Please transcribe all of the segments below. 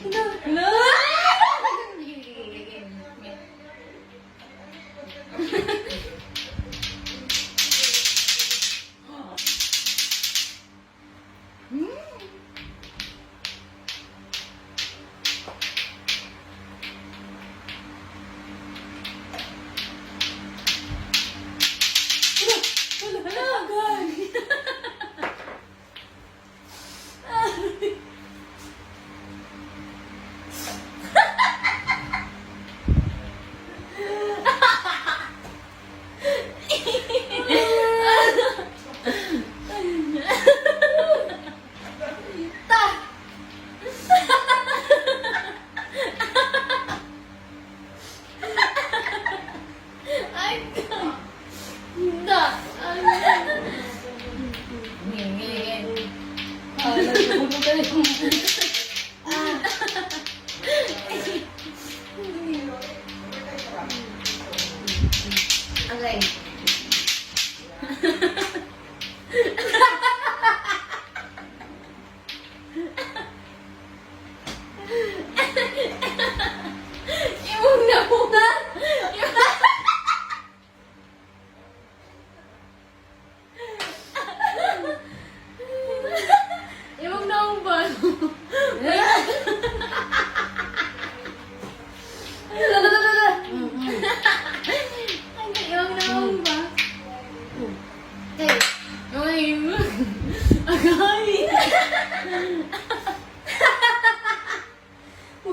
Hello? Okay. Imong na muna. Imong na ba?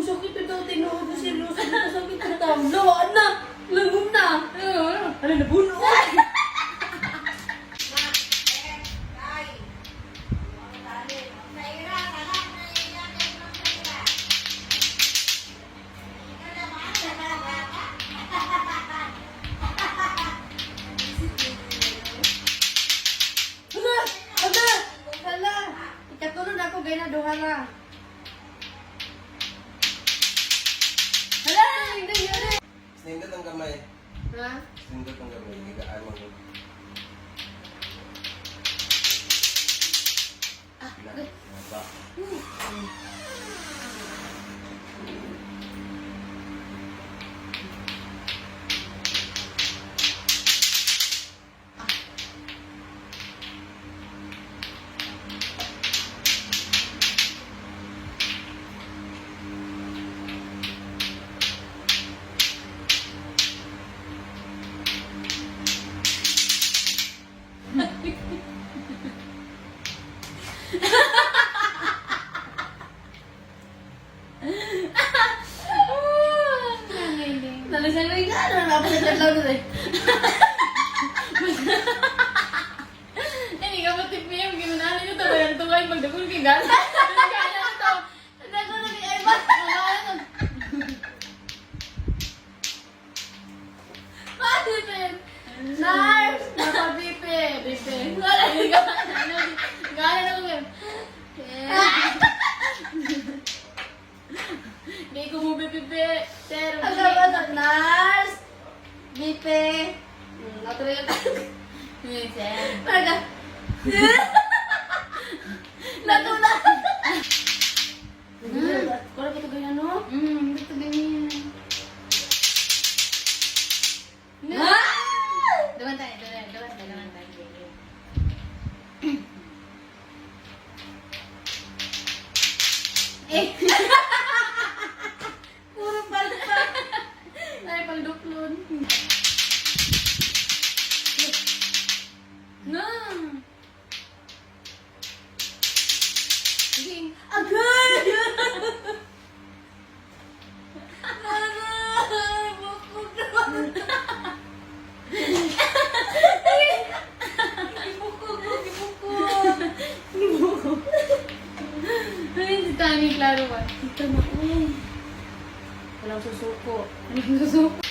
Sakit ito, tinuod na seryoso na sakit na tablo. Ano? Lagom na. Ano na buno? Hala! Ikatulog ako gaya na duha na. Hala! Hindi yun eh! Sinindot ang kamay. Ha? Sinindot ang kamay. Higaan mo. Okay. Ba? Nalisan rin ka na napagkat lang doon eh. Hindi ka matipin yung ginunahan nyo ito. Bayan ito kayo magdagol kay gana. Gana ito. Nagdagol na kay Aibat. Matipin! Nars! Napapipin! Pipin! Wala yung gana. Gana na ko yun. Hindi ko mo pipipi. Pero Nars! Bipe! Natuloy ka. Parang natula! Kung ito ganyan, no? Ito ganyan. Dawan tayo. Eh! Puro palpa! Ay, pangduklon. Na! Sige. Agay! Aray! Bukod naman! Ibukod! Ay, si Tani, klaro ba? Ito na, Walang susuko. Walang susuko.